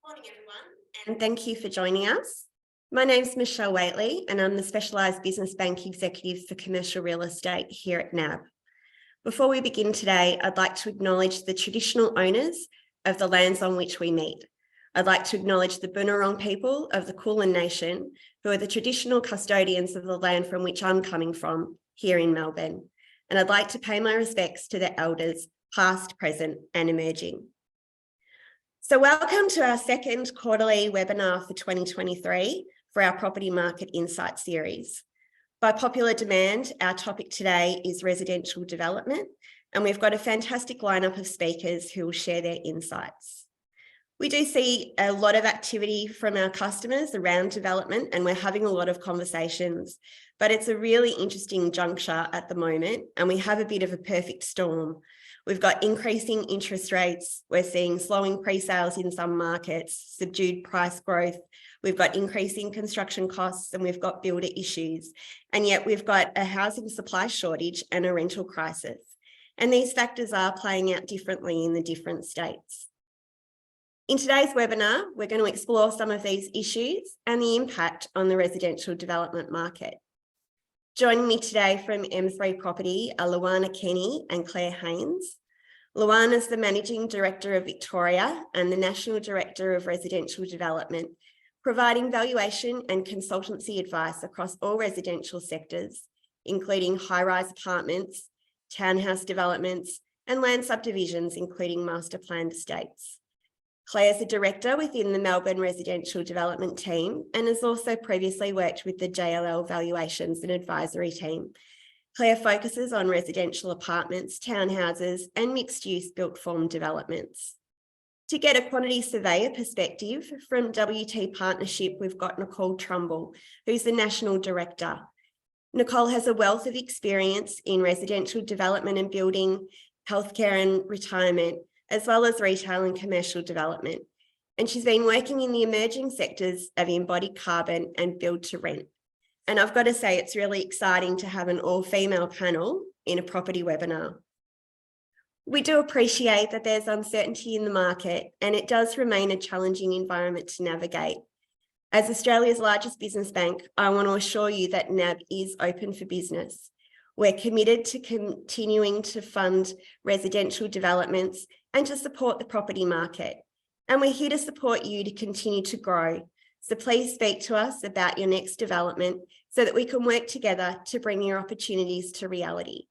Morning, everyone, and thank you for joining us. My name's Michelle Waitley, and I'm the Specialised Business Bank Executive for Commercial Real Estate here at NAB. Before we begin today, I'd like to acknowledge the traditional owners of the lands on which we meet. I'd like to acknowledge the Boonwurrung people of the Kulin Nation, who are the traditional custodians of the land from which I'm coming from here in Melbourne. And I'd like to pay my respects to the elders, past, present, and emerging. So welcome to our second quarterly webinar for 2023 for our Property Market Insight series. By popular demand, our topic today is residential development, and we've got a fantastic lineup of speakers who will share their insights. We do see a lot of activity from our customers around development, and we're having a lot of conversations, but it's a really interesting juncture at the moment, and we have a bit of a perfect storm. We've got increasing interest rates. We're seeing slowing pre-sales in some markets, subdued price growth. We've got increasing construction costs, and we've got builder issues. And yet we've got a housing supply shortage and a rental crisis. And these factors are playing out differently in the different states. In today's webinar, we're going to explore some of these issues and the impact on the residential development market. Joining me today from M3 Property are Luana Kenny and Claire Haynes. Luana is the Managing Director of Victoria and the National Director of Residential Development, providing valuation and consultancy advice across all residential sectors, including high-rise apartments, townhouse developments, and land subdivisions, including master planned estates. Claire's a director within the Melbourne Residential Development Team and has also previously worked with the JLL Valuations and Advisory Team. Claire focuses on residential apartments, townhouses, and mixed-use built-form developments. To get a quantity surveyor perspective, from WT Partnership, we've got Nicole Trumbull, who's the National Director. Nicole has a wealth of experience in residential development and building, healthcare and retirement, as well as retail and commercial development. And she's been working in the emerging sectors of embodied carbon and build to rent. And I've got to say, it's really exciting to have an all-female panel in a property webinar. We do appreciate that there's uncertainty in the market, and it does remain a challenging environment to navigate. As Australia's largest business bank, I want to assure you that NAB is open for business. We're committed to continuing to fund residential developments and to support the property market. And we're here to support you to continue to grow. So please speak to us about your next development so that we can work together to bring your opportunities to reality.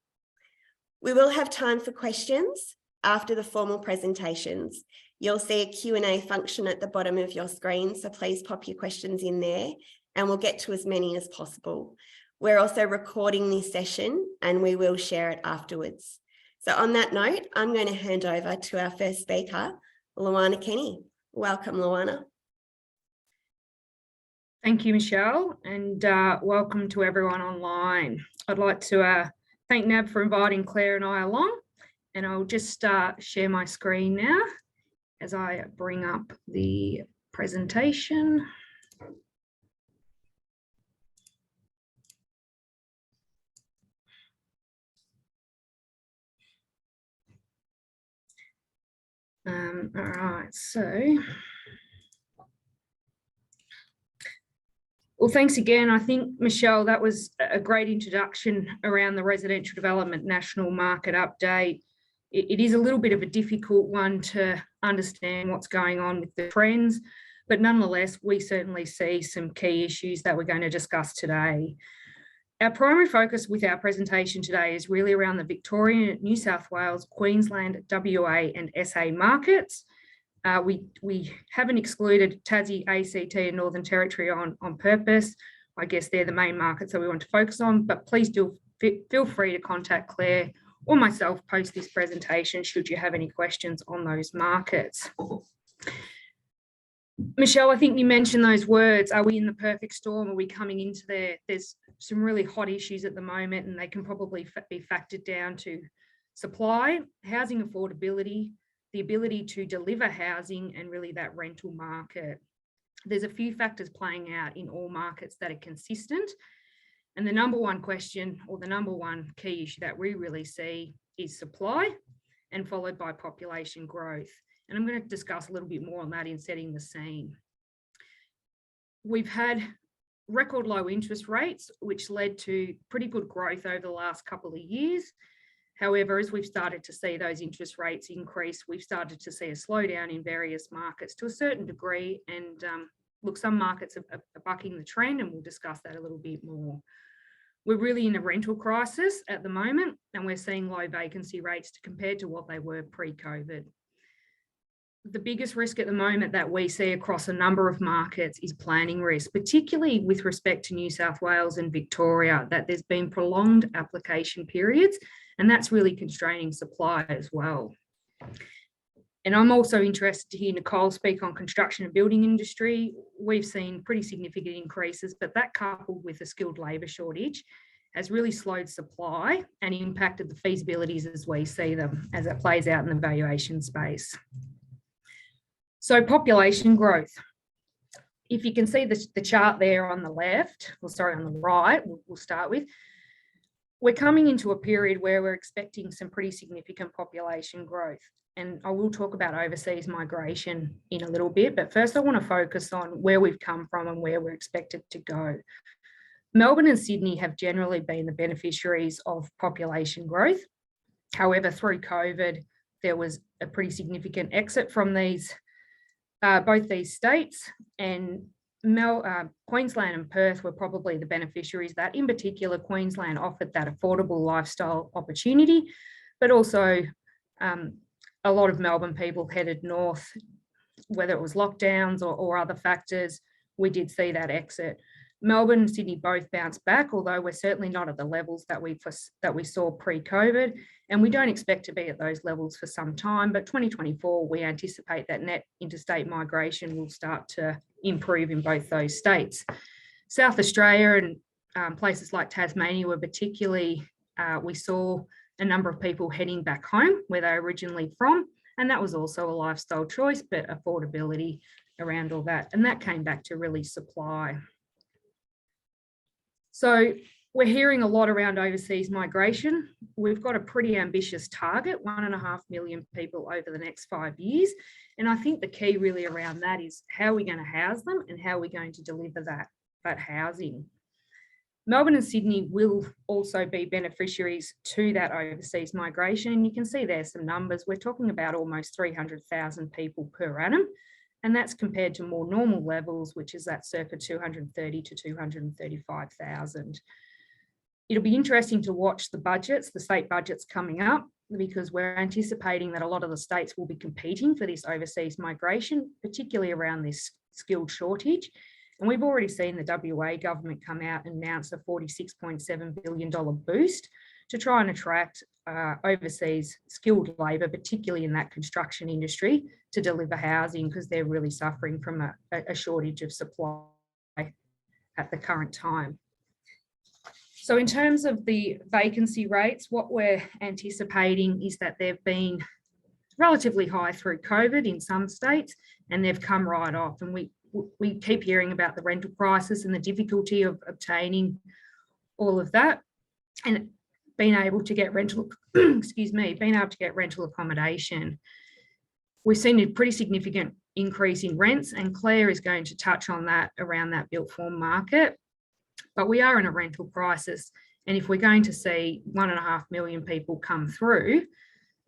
We will have time for questions after the formal presentations. You'll see a Q&A function at the bottom of your screen, so please pop your questions in there and we'll get to as many as possible. We're also recording this session and we will share it afterwards. So on that note, I'm going to hand over to our first speaker, Luana Kenny. Welcome, Luana. Thank you, Michelle, and welcome to everyone online. I'd like to thank NAB for inviting Claire and I along, and I'll just share my screen now as I bring up the presentation. All right, so, well, thanks again. I think, Michelle, that was a great introduction around the residential development national market update. It is a little bit of a difficult one to understand what's going on with the trends, but nonetheless, we certainly see some key issues that we're going to discuss today. Our primary focus with our presentation today is really around the Victorian, New South Wales, Queensland, WA and SA markets. We haven't excluded Tassie, ACT and Northern Territory on purpose. I guess they're the main markets that we want to focus on, but please do feel free to contact Claire or myself post this presentation should you have any questions on those markets. Michelle, I think you mentioned those words. Are we in the perfect storm? Are we coming into there? There's some really hot issues at the moment, and they can probably be factored down to supply, housing affordability, the ability to deliver housing, and really that rental market. There's a few factors playing out in all markets that are consistent. And the number one question, or the number one key issue that we really see, is supply, and followed by population growth. And I'm going to discuss a little bit more on that in setting the scene. We've had record low interest rates, which led to pretty good growth over the last couple of years. However, as we've started to see those interest rates increase, we've started to see a slowdown in various markets to a certain degree. And look, some markets are bucking the trend, and we'll discuss that a little bit more. We're really in a rental crisis at the moment, and we're seeing low vacancy rates compared to what they were pre-COVID. The biggest risk at the moment that we see across a number of markets is planning risk, particularly with respect to New South Wales and Victoria, that there's been prolonged application periods, and that's really constraining supply as well. And I'm also interested to hear Nicole speak on construction and building industry. We've seen pretty significant increases, but that coupled with a skilled labour shortage has really slowed supply and impacted the feasibilities as we see them, as it plays out in the valuation space. So population growth. If you can see the chart there on the left, or sorry, on the right, we'll start with, we're coming into a period where we're expecting some pretty significant population growth. And I will talk about overseas migration in a little bit, but first I want to focus on where we've come from and where we're expected to go. Melbourne and Sydney have generally been the beneficiaries of population growth. However, through COVID, there was a pretty significant exit from both these states, and Queensland and Perth were probably the beneficiaries of that. In particular, Queensland offered that affordable lifestyle opportunity, but also a lot of Melbourne people headed north, whether it was lockdowns or other factors. We did see that exit. Melbourne and Sydney both bounced back, although we're certainly not at the levels that we saw pre-COVID, and we don't expect to be at those levels for some time. But 2024, we anticipate that net interstate migration will start to improve in both those states. South Australia and places like Tasmania were particularly, we saw a number of people heading back home where they're originally from, and that was also a lifestyle choice, but affordability around all that, and that came back to really supply. So we're hearing a lot around overseas migration. We've got a pretty ambitious target, 1.5 million people over the next 5 years. And I think the key really around that is how we're going to house them and how we're going to deliver that housing. Melbourne and Sydney will also be beneficiaries to that overseas migration. And you can see there's some numbers. We're talking about almost 300,000 people per annum. And that's compared to more normal levels, which is that circa 230 to 235,000. It'll be interesting to watch the state budgets coming up, because we're anticipating that a lot of the states will be competing for this overseas migration, particularly around this skilled shortage. And we've already seen the WA government come out and announce a $46.7 billion boost to try and attract overseas skilled labour, particularly in that construction industry, to deliver housing, because they're really suffering from a shortage of supply at the current time. So in terms of the vacancy rates, what we're anticipating is that they've been relatively high through COVID in some states, and they've come right off. And we keep hearing about the rental crisis and the difficulty of obtaining all of that, and being able to get rental, being able to get rental accommodation. We've seen a pretty significant increase in rents, and Claire is going to touch on that around that built form market. But we are in a rental crisis, and if we're going to see 1.5 million people come through,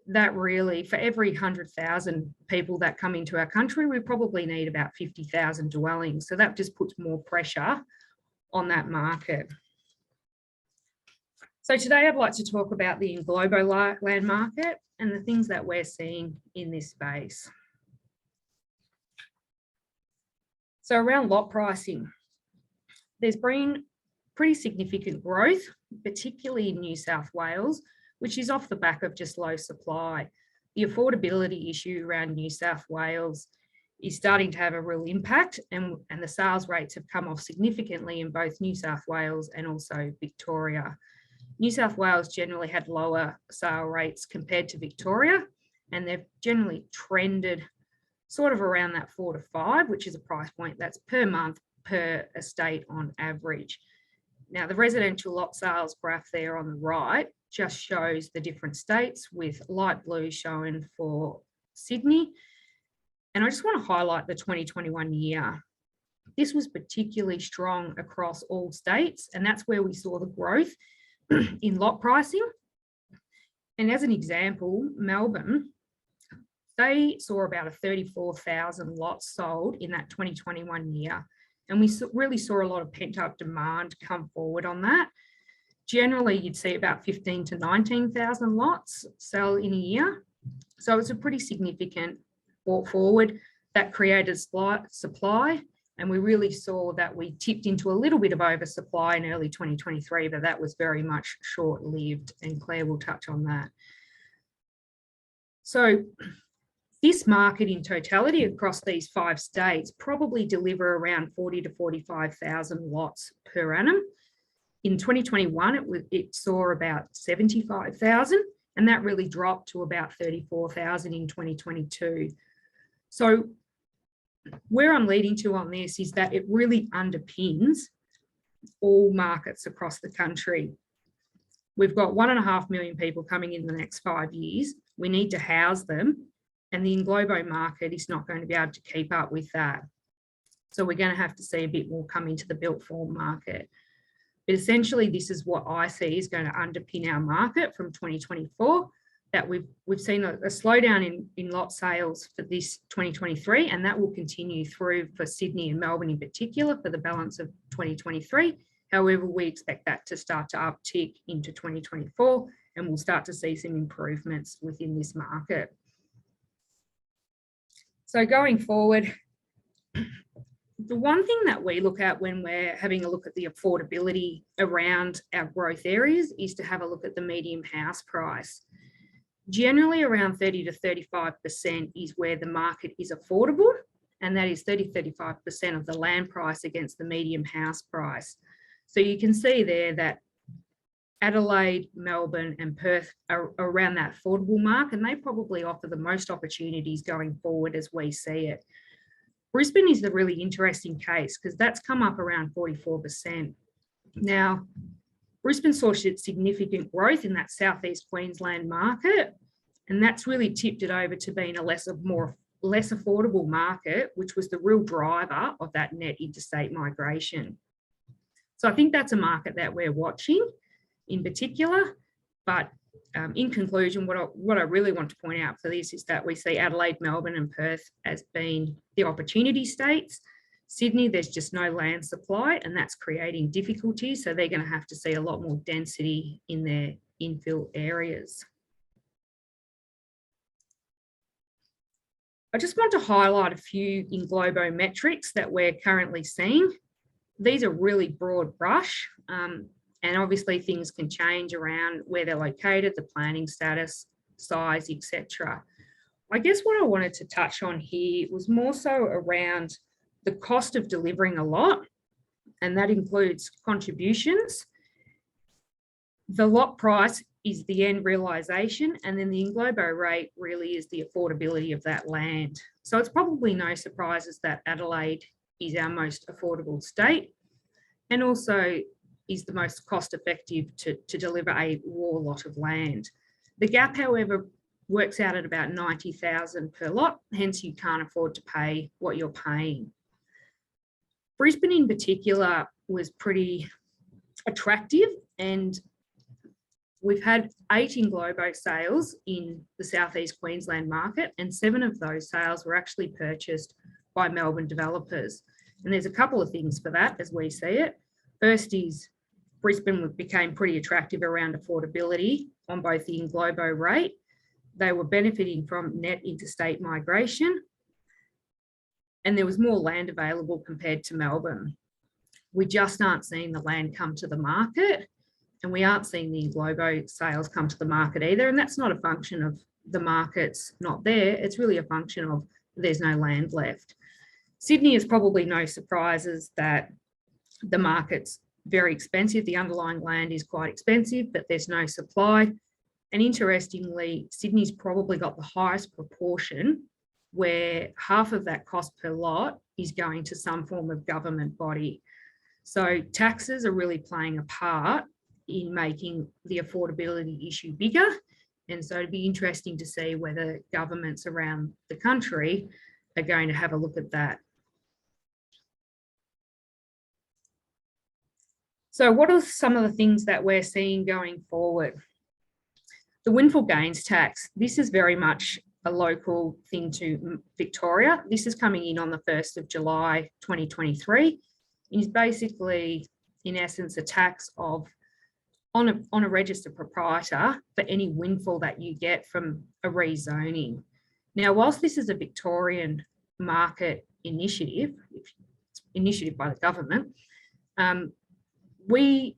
that really, for every 100,000 people that come into our country, we probably need about 50,000 dwellings. So that just puts more pressure on that market. So today I'd like to talk about the Englobo land market and the things that we're seeing in this space. So around lot pricing, there's been pretty significant growth, particularly in New South Wales, which is off the back of just low supply. The affordability issue around New South Wales is starting to have a real impact, and the sales rates have come off significantly in both New South Wales and also Victoria. New South Wales generally had lower sale rates compared to Victoria, and they've generally trended sort of around that 4 to 5, which is a price point that's per month per estate on average. Now, the residential lot sales graph there on the right just shows the different states, with light blue showing for Sydney And I just want to highlight the 2021 year. This was particularly strong across all states, and that's where we saw the growth in lot pricing. And as an example, Melbourne, they saw about 34,000 lots sold in that 2021 year. And we really saw a lot of pent-up demand come forward on that. Generally, you'd see about 15 to 19,000 lots sell in a year. So it's a pretty significant brought forward that created supply. And we really saw that we tipped into a little bit of oversupply in early 2023, but that was very much short-lived, and Claire will touch on that. So this market in totality across these 5 states probably deliver around 40 to 45,000 lots per annum. In 2021, it saw about 75,000, and that really dropped to about 34,000 in 2022. So where I'm leading to on this is that it really underpins all markets across the country. We've got 1.5 million people coming in the next 5 years. We need to house them, and the Englobo market is not going to be able to keep up with that. So we're going to have to see a bit more come into the built form market. But essentially, this is what I see is going to underpin our market from 2024, that we've seen a slowdown in lot sales for this 2023, and that will continue through for Sydney and Melbourne in particular for the balance of 2023. However, we expect that to start to uptick into 2024, and we'll start to see some improvements within this market. So going forward, the one thing that we look at when we're having a look at the affordability around our growth areas is to have a look at the median house price. Generally around 30 to 35% is where the market is affordable, and that is 30-35% of the land price against the median house price. So you can see there that Adelaide, Melbourne and Perth are around that affordable mark, and they probably offer the most opportunities going forward as we see it. Brisbane is the really interesting case because that's come up around 44%. Now, Brisbane saw significant growth in that southeast Queensland market, and that's really tipped it over to being a less affordable market, which was the real driver of that net interstate migration. So I think that's a market that we're watching in particular. But in conclusion, what I really want to point out for this is that we see Adelaide, Melbourne and Perth as being the opportunity states. Sydney, there's just no land supply, and that's creating difficulties. So they're going to have to see a lot more density in their infill areas. I just want to highlight a few Englobo metrics that we're currently seeing. These are really broad brush, and obviously things can change around where they're located, the planning status, size, etc. I guess what I wanted to touch on here was more so around the cost of delivering a lot, and that includes contributions. The lot price is the end realisation, and then the Englobo rate really is the affordability of that land. So it's probably no surprises that Adelaide is our most affordable state, and also is the most cost effective to deliver a raw lot of land. The gap, however, works out at about 90,000 per lot, hence you can't afford to pay what you're paying. Brisbane in particular was pretty attractive, and we've had 8 Englobo sales in the southeast Queensland market, and 7 of those sales were actually purchased by Melbourne developers. And there's a couple of things for that as we see it. First is Brisbane became pretty attractive around affordability on both the Englobo rate. They were benefiting from net interstate migration, and there was more land available compared to Melbourne. We just aren't seeing the land come to the market, and we aren't seeing the Englobo sales come to the market either. And that's not a function of the markets not there. It's really a function of there's no land left. Sydney is probably no surprises that the market's very expensive. The underlying land is quite expensive, but there's no supply. And interestingly, Sydney's probably got the highest proportion where half of that cost per lot is going to some form of government body. So taxes are really playing a part in making the affordability issue bigger. And so it'd be interesting to see whether governments around the country are going to have a look at that. So what are some of the things that we're seeing going forward? The windfall gains tax, this is very much a local thing to Victoria. This is coming in on the 1st of July 2023. It is basically, in essence, a tax of on a registered proprietor for any windfall that you get from a rezoning. Now, whilst this is a Victorian market initiative by the government, we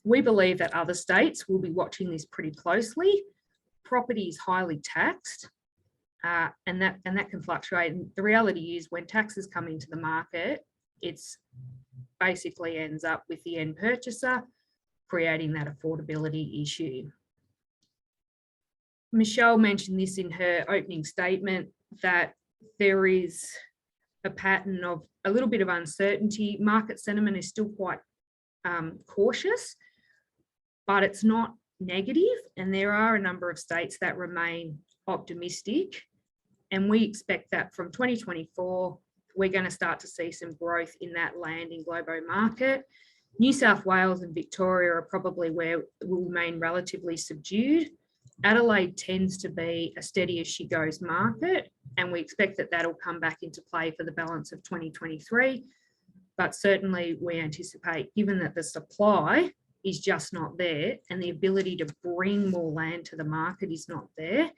believe that other states will be watching this pretty closely. Property is highly taxed, and that can fluctuate. And the reality is, when taxes come into the market, it's basically ends up with the end purchaser, creating that affordability issue. Michelle mentioned this in her opening statement, that there is a pattern of a little bit of uncertainty. Market sentiment is still quite cautious, but it's not negative, and there are a number of states that remain optimistic, and we expect that from 2024 we're going to start to see some growth in that land in Globo market. New South Wales and Victoria are probably where it will remain relatively subdued. Adelaide tends to be a steady as she goes market, and we expect that that'll come back into play for the balance of 2023. But certainly we anticipate, given that the supply is just not there and the ability to bring more land to the market is not there,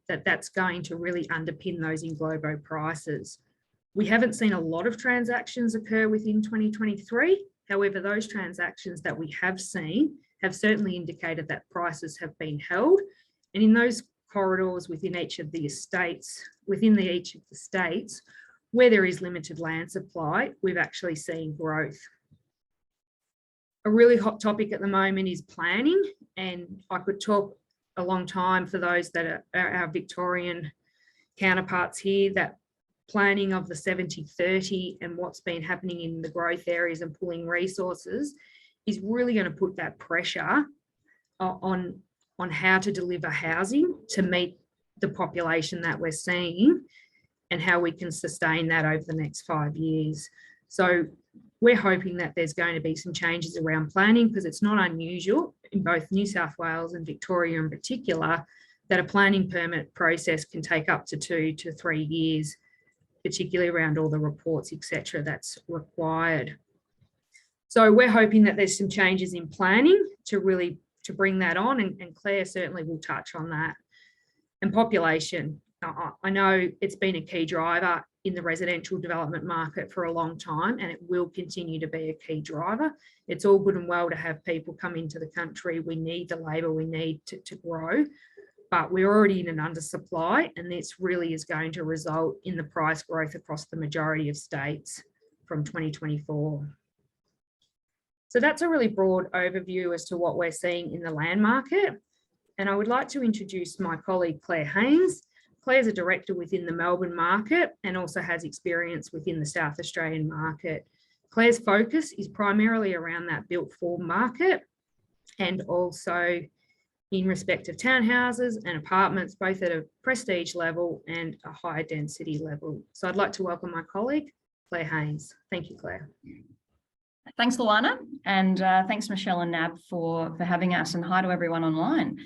that's going to really underpin those in Globo prices. We haven't seen a lot of transactions occur within 2023. However, those transactions that we have seen have certainly indicated that prices have been held. And in those corridors within each of the estates, each of the states, where there is limited land supply, we've actually seen growth. A really hot topic at the moment is planning, and I could talk a long time for those that are our Victorian counterparts here, that planning of the 70-30 and what's been happening in the growth areas and pulling resources is really going to put that pressure on how to deliver housing to meet the population that we're seeing and how we can sustain that over the next 5 years. So we're hoping that there's going to be some changes around planning, because it's not unusual in both New South Wales and Victoria in particular that a planning permit process can take up to 2 to 3 years, particularly around all the reports, etc., that's required. So we're hoping that there's some changes in planning to bring that on, and Claire certainly will touch on that. And population, I know it's been a key driver in the residential development market for a long time, and it will continue to be a key driver. It's all good and well to have people come into the country. We need the labour, we need to grow, but we're already in an undersupply, and this really is going to result in the price growth across the majority of states from 2024. So that's a really broad overview as to what we're seeing in the land market. And I would like to introduce my colleague, Claire Haynes. Claire's a director within the Melbourne market and also has experience within the South Australian market. Claire's focus is primarily around that built form market, and also in respect of townhouses and apartments, both at a prestige level and a higher density level. So I'd like to welcome my colleague, Claire Haynes. Thank you, Claire. Thanks, Luana, and thanks, Michelle and NAB for having us, and hi to everyone online.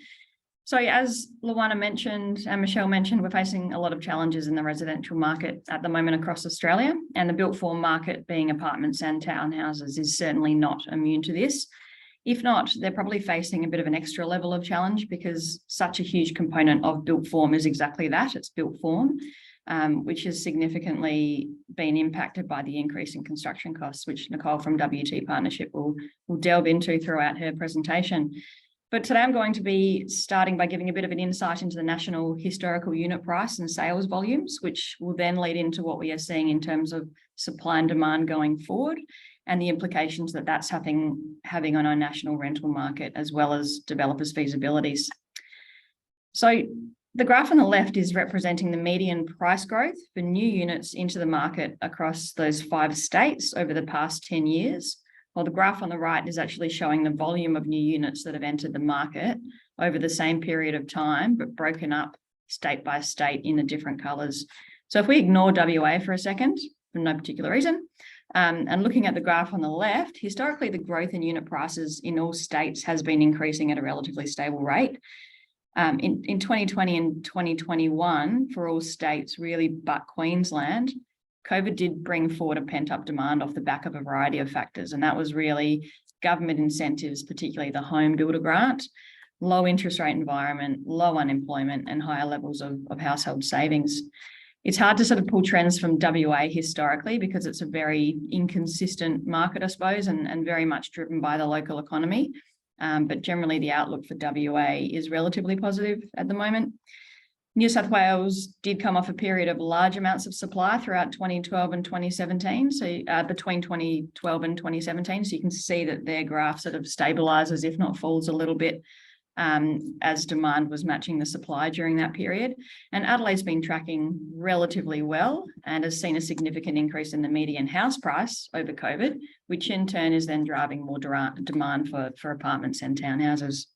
So as Luana mentioned and Michelle mentioned, we're facing a lot of challenges in the residential market at the moment across Australia, and the built form market, being apartments and townhouses, is certainly not immune to this. If not, they're probably facing a bit of an extra level of challenge, because such a huge component of built form is exactly that, it's built form, which has significantly been impacted by the increase in construction costs, which Nicole from WT Partnership will delve into throughout her presentation. But today I'm going to be starting by giving a bit of an insight into the national historical unit price and sales volumes, which will then lead into what we are seeing in terms of supply and demand going forward, and the implications that that's having on our national rental market, as well as developers' feasibilities. So the graph on the left is representing the median price growth for new units into the market across those 5 states over the past 10 years. While the graph on the right is actually showing the volume of new units that have entered the market over the same period of time, but broken up state by state in the different colours. So if we ignore WA for a second, for no particular reason, and looking at the graph on the left, historically, the growth in unit prices in all states has been increasing at a relatively stable rate. In 2020 and 2021, for all states, really but Queensland, COVID did bring forward a pent-up demand off the back of a variety of factors, and that was really government incentives, particularly the home builder grant, low interest rate environment, low unemployment, and higher levels of household savings. It's hard to sort of pull trends from WA historically because it's a very inconsistent market, I suppose, and very much driven by the local economy. But generally, the outlook for WA is relatively positive at the moment. New South Wales did come off a period of large amounts of supply throughout 2012 and 2017. So between 2012 and 2017, so you can see that their graph sort of stabilizes, if not falls a little bit, as demand was matching the supply during that period. And Adelaide's been tracking relatively well and has seen a significant increase in the median house price over COVID, which in turn is then driving more demand for apartments and townhouses.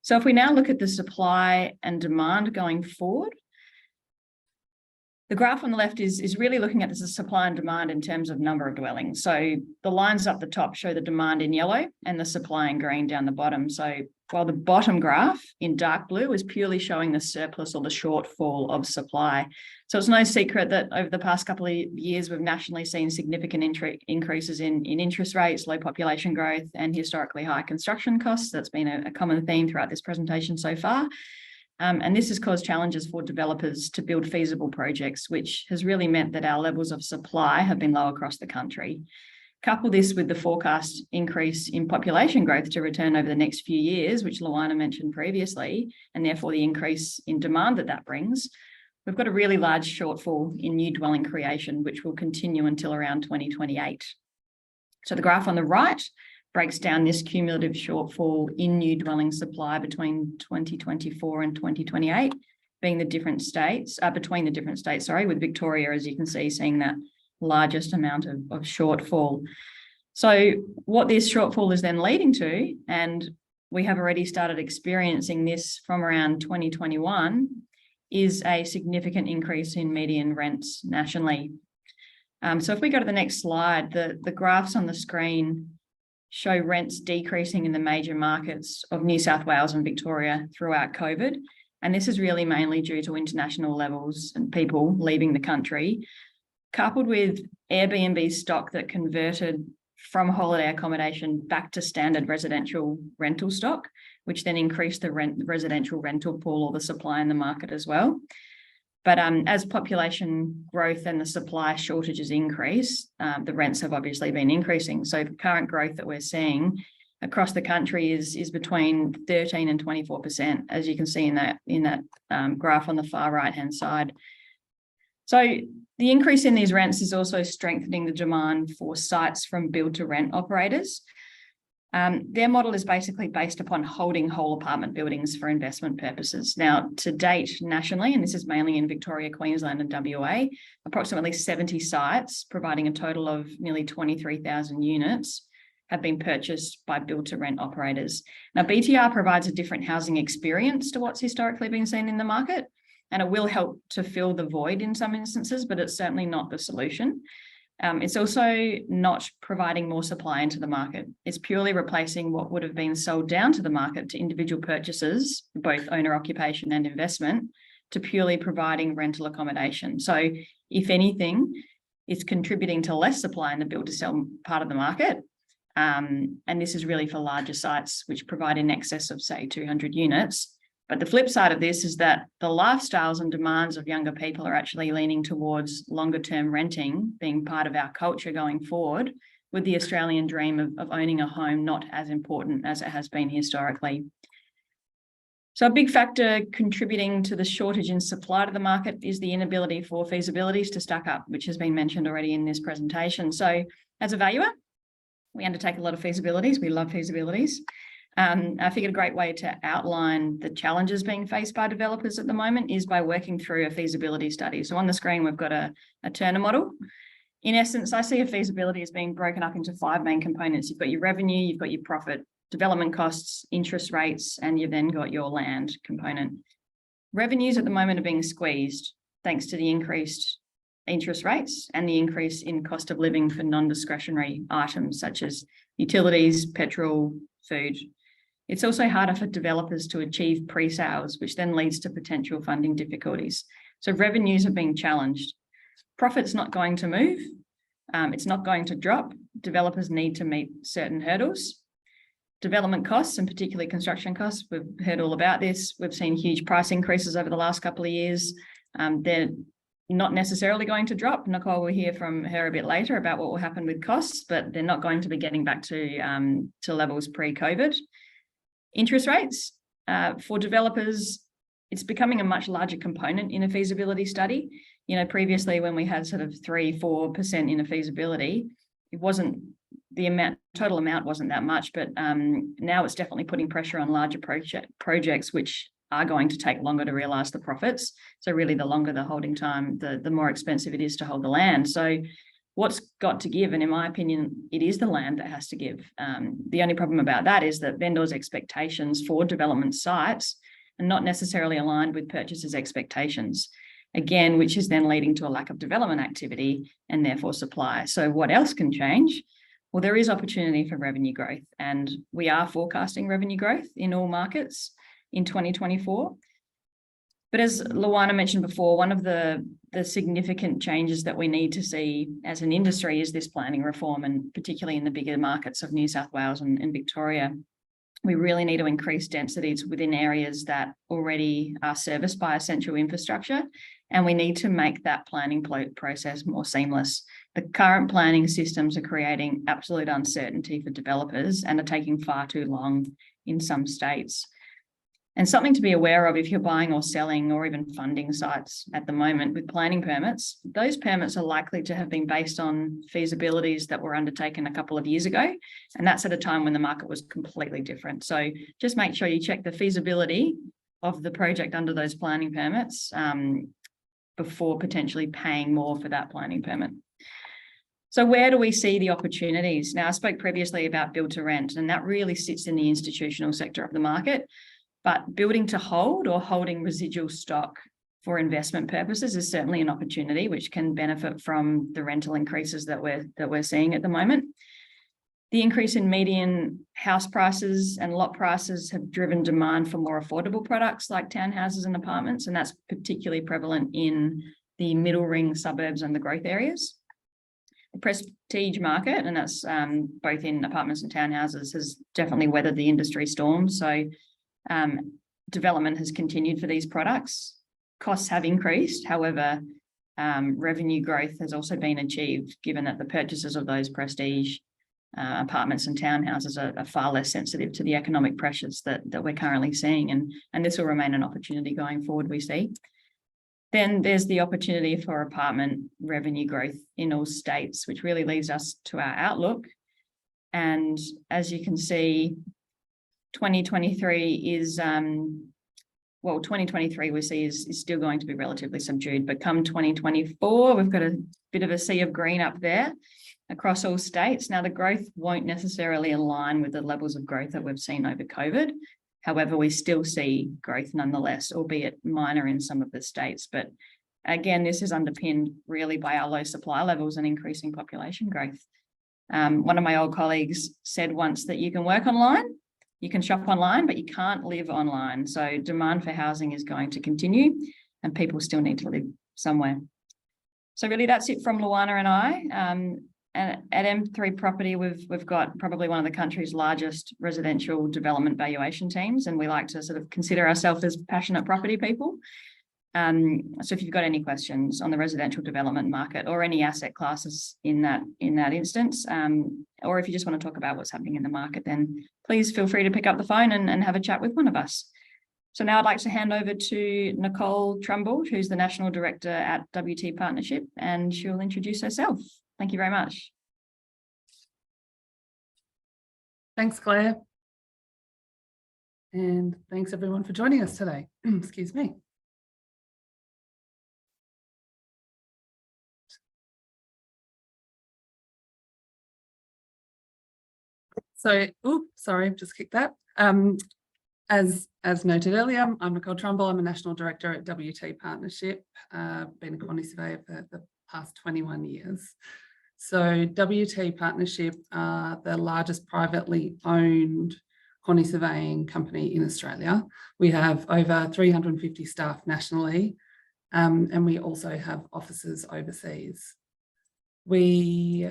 So if we now look at the supply and demand going forward, the graph on the left is really looking at the supply and demand in terms of number of dwellings. So the lines up the top show the demand in yellow and the supply in green down the bottom. So while the bottom graph in dark blue is purely showing the surplus or the shortfall of supply. So it's no secret that over the past couple of years, we've nationally seen significant increases in interest rates, low population growth, and historically high construction costs. That's been a common theme throughout this presentation so far. And this has caused challenges for developers to build feasible projects, which has really meant that our levels of supply have been low across the country. Couple this with the forecast increase in population growth to return over the next few years, which Luana mentioned previously, and therefore the increase in demand that brings, we've got a really large shortfall in new dwelling creation, which will continue until around 2028. So the graph on the right breaks down this cumulative shortfall in new dwelling supply between 2024 and 2028, being the different states, between the different states, sorry, with Victoria, as you can see, seeing that largest amount of shortfall. So what this shortfall is then leading to, and we have already started experiencing this from around 2021, is a significant increase in median rents nationally. So if we go to the next slide, the graphs on the screen show rents decreasing in the major markets of New South Wales and Victoria throughout COVID. And this is really mainly due to international levels and people leaving the country, coupled with Airbnb stock that converted from holiday accommodation back to standard residential rental stock, which then increased the residential rental pool or the supply in the market as well. But as population growth and the supply shortages increase, the rents have obviously been increasing. So the current growth that we're seeing across the country is between 13 and 24%, as you can see in that graph on the far right-hand side. So the increase in these rents is also strengthening the demand for sites from build-to-rent operators. Their model is basically based upon holding whole apartment buildings for investment purposes. Now, to date nationally, and this is mainly in Victoria, Queensland and WA, approximately 70 sites providing a total of nearly 23,000 units have been purchased by build-to-rent operators. Now, BTR provides a different housing experience to what's historically been seen in the market, and it will help to fill the void in some instances, but it's certainly not the solution. It's also not providing more supply into the market. It's purely replacing what would have been sold down to the market to individual purchasers, both owner occupation and investment, to purely providing rental accommodation. So if anything, it's contributing to less supply in the build to sell part of the market. And this is really for larger sites, which provide in excess of, say, 200 units. But the flip side of this is that the lifestyles and demands of younger people are actually leaning towards longer term renting being part of our culture going forward, with the Australian dream of owning a home not as important as it has been historically. So a big factor contributing to the shortage in supply to the market is the inability for feasibilities to stack up, which has been mentioned already in this presentation. So as a valuer, we undertake a lot of feasibilities. We love feasibilities. I figured a great way to outline the challenges being faced by developers at the moment is by working through a feasibility study. So on the screen, we've got a Turner model. In essence, I see a feasibility as being broken up into 5 main components. You've got your revenue, you've got your profit, development costs, interest rates, and you've then got your land component. Revenues at the moment are being squeezed. thanks to the increased interest rates and the increase in cost of living for non-discretionary items such as utilities, petrol, food. It's also harder for developers to achieve pre-sales, which then leads to potential funding difficulties. So revenues are being challenged. Profit's not going to move. It's not going to drop. Developers need to meet certain hurdles. Development costs, and particularly construction costs, we've heard all about this. We've seen huge price increases over the last couple of years. They're not necessarily going to drop. Nicole will hear from her a bit later about what will happen with costs, but they're not going to be getting back to levels pre-COVID. Interest rates for developers, it's becoming a much larger component in a feasibility study. You know, previously when we had sort of 3-4% in a feasibility, it wasn't the total amount wasn't that much, but now it's definitely putting pressure on larger projects, which are going to take longer to realise the profits. So really the longer the holding time, the more expensive it is to hold the land. So what's got to give, and in my opinion, it is the land that has to give. The only problem about that is that vendors' expectations for development sites are not necessarily aligned with purchasers' expectations, again, which is then leading to a lack of development activity and therefore supply. So what else can change? Well, there is opportunity for revenue growth, and we are forecasting revenue growth in all markets in 2024. But as Luana mentioned before, one of the significant changes that we need to see as an industry is this planning reform, and particularly in the bigger markets of New South Wales and Victoria. We really need to increase densities within areas that already are serviced by essential infrastructure, and we need to make that planning process more seamless. The current planning systems are creating absolute uncertainty for developers and are taking far too long in some states. And something to be aware of if you're buying or selling or even funding sites at the moment with planning permits, those permits are likely to have been based on feasibilities that were undertaken a couple of years ago. And that's at a time when the market was completely different. So just make sure you check the feasibility of the project under those planning permits before potentially paying more for that planning permit. So where do we see the opportunities? Now, I spoke previously about build to rent, and that really sits in the institutional sector of the market. But building to hold or holding residual stock for investment purposes is certainly an opportunity which can benefit from the rental increases that we're seeing at the moment. The increase in median house prices and lot prices have driven demand for more affordable products like townhouses and apartments, and that's particularly prevalent in the middle ring suburbs and the growth areas. The prestige market, and that's both in apartments and townhouses, has definitely weathered the industry storm. So development has continued for these products. Costs have increased. However, revenue growth has also been achieved, given that the purchasers of those prestige apartments and townhouses are far less sensitive to the economic pressures that we're currently seeing. And this will remain an opportunity going forward, we see. Then there's the opportunity for apartment revenue growth in all states, which really leads us to our outlook. And as you can see, 2023 is, 2023 we see is still going to be relatively subdued, but come 2024, we've got a bit of a sea of green up there across all states. Now, the growth won't necessarily align with the levels of growth that we've seen over COVID. However, we still see growth nonetheless, albeit minor in some of the states. But again, this is underpinned really by our low supply levels and increasing population growth. One of my old colleagues said once that you can work online, you can shop online, but you can't live online. So demand for housing is going to continue, and people still need to live somewhere. So really that's it from Luana and I. And at M3 Property, we've got probably one of the country's largest residential development valuation teams, and we like to sort of consider ourselves as passionate property people. So if you've got any questions on the residential development market or any asset classes in that instance, or if you just want to talk about what's happening in the market, then please feel free to pick up the phone and have a chat with one of us. So now I'd like to hand over to Nicole Trumbull, who's the National Director at WT Partnership, and she'll introduce herself. Thank you very much. Thanks, Claire. And thanks everyone for joining us today. Excuse me. So, sorry, I've just kicked that. As noted earlier, I'm Nicole Trumbull. I'm a National Director at WT Partnership. Been a quantity surveyor for the past 21 years. So WT Partnership are the largest privately owned quantity surveying company in Australia. We have over 350 staff nationally, and we also have offices overseas. We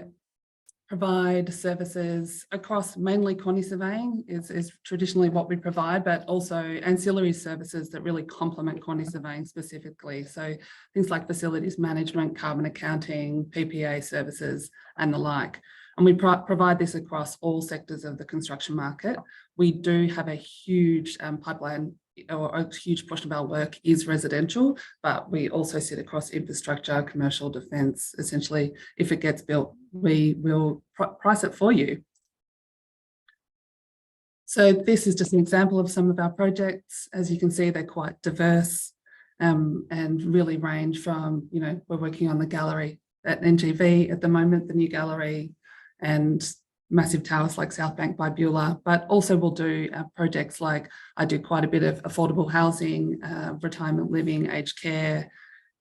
provide services across mainly quantity surveying is traditionally what we provide, but also ancillary services that really complement quantity surveying specifically. So things like facilities management, carbon accounting, PPA services, and the like. And we provide this across all sectors of the construction market. We do have a huge pipeline, or a huge portion of our work is residential, but we also sit across infrastructure, commercial, defence. Essentially, if it gets built, we will price it for you. So this is just an example of some of our projects. As you can see, they're quite diverse and really range from, we're working on the gallery at NGV at the moment, the new gallery, and massive towers like South Bank by Beulah, but also we'll do projects like I do quite a bit of affordable housing, retirement living, aged care,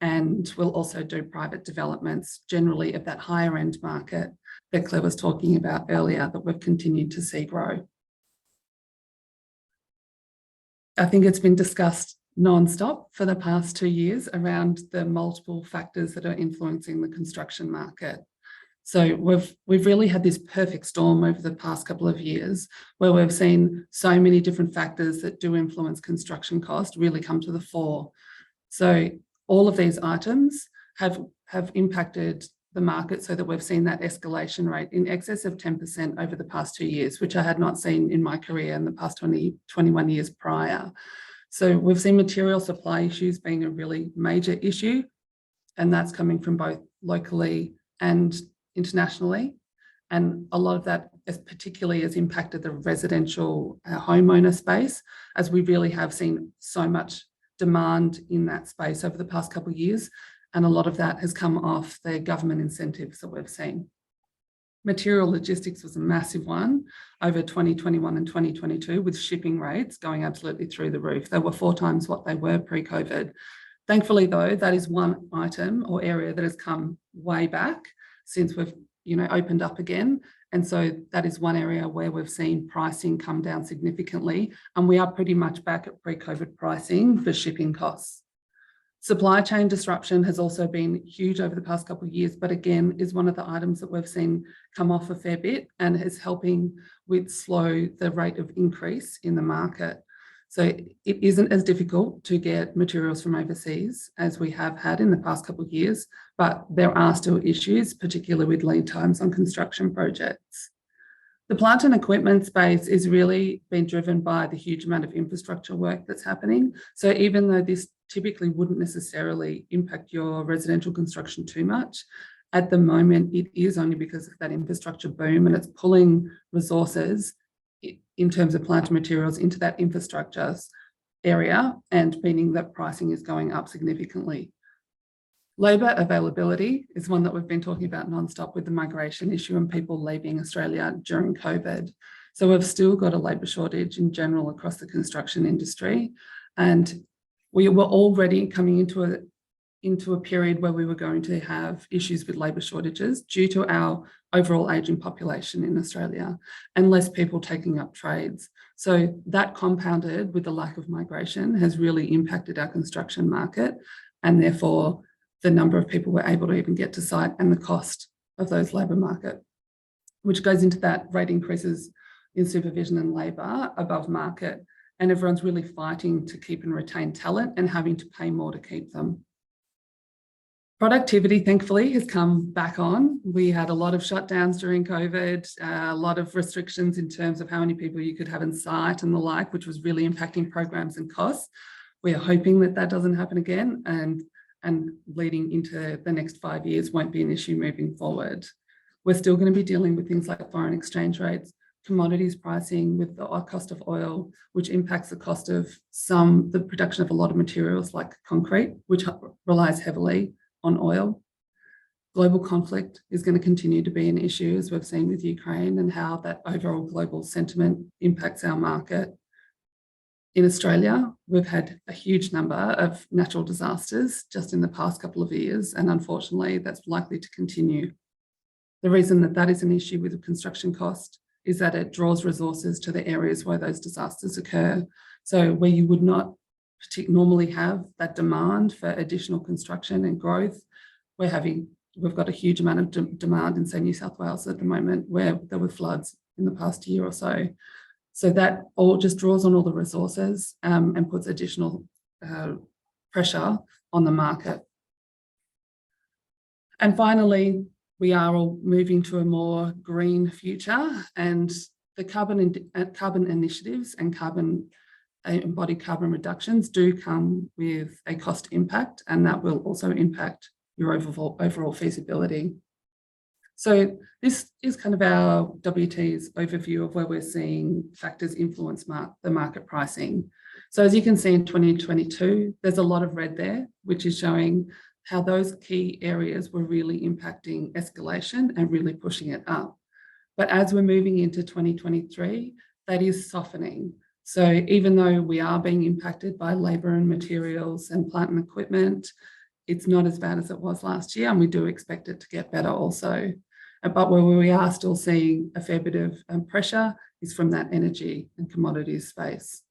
and we'll also do private developments generally of that higher end market that Claire was talking about earlier that we've continued to see grow. I think it's been discussed non-stop for the past 2 years around the multiple factors that are influencing the construction market. So we've really had this perfect storm over the past couple of years where we've seen so many different factors that do influence construction cost really come to the fore. So all of these items have impacted the market so that we've seen that escalation rate in excess of 10% over the past 2 years, which I had not seen in my career in the past 21 years prior. So we've seen material supply issues being a really major issue, and that's coming from both locally and internationally. And a lot of that particularly has impacted the residential homeowner space, as we really have seen so much demand in that space over the past couple of years. And a lot of that has come off the government incentives that we've seen. Material logistics was a massive one over 2021 and 2022, with shipping rates going absolutely through the roof. They were 4 times what they were pre-COVID. Thankfully, though, that is one item or area that has come way back since we've opened up again. And so that is one area where we've seen pricing come down significantly, and we are pretty much back at pre-COVID pricing for shipping costs. Supply chain disruption has also been huge over the past couple of years, but again is one of the items that we've seen come off a fair bit and is helping with slow the rate of increase in the market. So it isn't as difficult to get materials from overseas as we have had in the past couple of years, but there are still issues, particularly with lead times on construction projects. The plant and equipment space is really being driven by the huge amount of infrastructure work that's happening. So even though this typically wouldn't necessarily impact your residential construction too much, at the moment it is only because of that infrastructure boom, and it's pulling resources in terms of plant and materials into that infrastructure area, and meaning that pricing is going up significantly. Labour availability is one that we've been talking about non-stop with the migration issue and people leaving Australia during COVID. So we've still got a labour shortage in general across the construction industry, and we were already coming into a period where we were going to have issues with labour shortages due to our overall ageing population in Australia and less people taking up trades. So that compounded with the lack of migration has really impacted our construction market, and therefore the number of people we're able to even get to site and the cost of those labour market, which goes into that rate increases in supervision and labour above market. And everyone's really fighting to keep and retain talent and having to pay more to keep them. Productivity, thankfully, has come back on. We had a lot of shutdowns during COVID, a lot of restrictions in terms of how many people you could have in site and the like, which was really impacting programs and costs. We are hoping that that doesn't happen again, and leading into the next 5 years won't be an issue moving forward. We're still going to be dealing with things like foreign exchange rates, commodities pricing with the cost of oil, which impacts the cost of the production of a lot of materials like concrete, which relies heavily on oil. Global conflict is going to continue to be an issue, as we've seen with Ukraine, and how that overall global sentiment impacts our market. In Australia, we've had a huge number of natural disasters just in the past couple of years, and unfortunately, that's likely to continue. The reason that that is an issue with the construction cost is that it draws resources to the areas where those disasters occur. So where you would not normally have that demand for additional construction and growth, we've got a huge amount of demand in, say, New South Wales at the moment, where there were floods in the past year or so. So that all just draws on all the resources and puts additional pressure on the market. And finally, we are all moving to a more green future, and the carbon initiatives and embodied carbon reductions do come with a cost impact, and that will also impact your overall feasibility. So this is kind of our WT's overview of where we're seeing factors influence the market pricing. So as you can see in 2022, there's a lot of red there, which is showing how those key areas were really impacting escalation and really pushing it up. But as we're moving into 2023, that is softening. So even though we are being impacted by labour and materials and plant and equipment, it's not as bad as it was last year, and we do expect it to get better also. But where we are still seeing a fair bit of pressure is from that energy and commodities space.